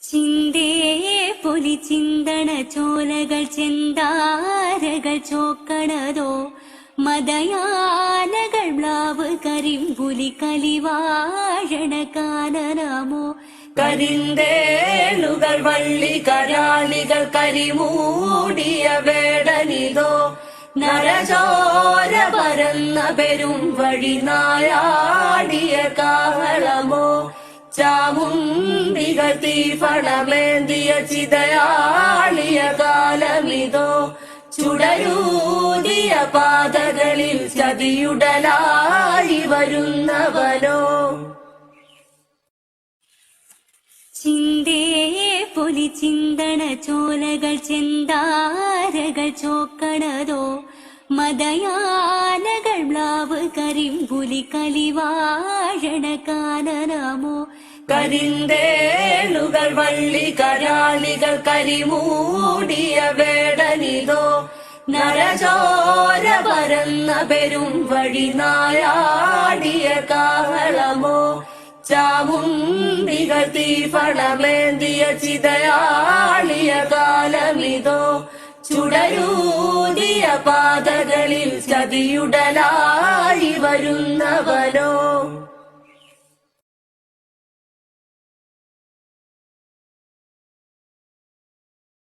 ചിന്തേ പൊലി ചിന്തണ ചോലകൾ ചെന്താരകൾ ചോക്കണതോ മതയാനകൾ മ്ലാവ് കരിമ്പുലി കലിവാഴണ കാനനമോ കരിന്തേളുകൾ വള്ളി കരാളികൾ കരിമൂടിയ വേടനിതോ നരചോര പരന്ന പെരും വഴി നായാടിയ കാഹളമോ ചാമുണ്ടികൾ തീഫണമേന്തിയ ചിതയാളിയ കാലമിതോ ചുടരൂതിയ പാതകളിൽ ചതിയുടലായി വരുന്നവനോ ചിന്തേ പൊലി ചിന്തണ ചോലകൾ ചെന്താരകൾ ചോക്കണതോ മതയാനകൾ മ്ലാവ് കരിമ്പുലി കലിവാഴണ കാനനമോ കരിന്തേളുകൾ വള്ളി കരാളികൾ കരിമൂടിയ വേടനിതോ നരചോര പരന്ന പെരും വഴി നായാടിയ കാഹളമോ ചാമുണ്ടികൾ തീഫണമേന്തിയ ചിതയാളിയ കാലമിതോ ചുടരൂതിയ പാതകളിൽ ചതിയുടലായി വരുന്നവനോ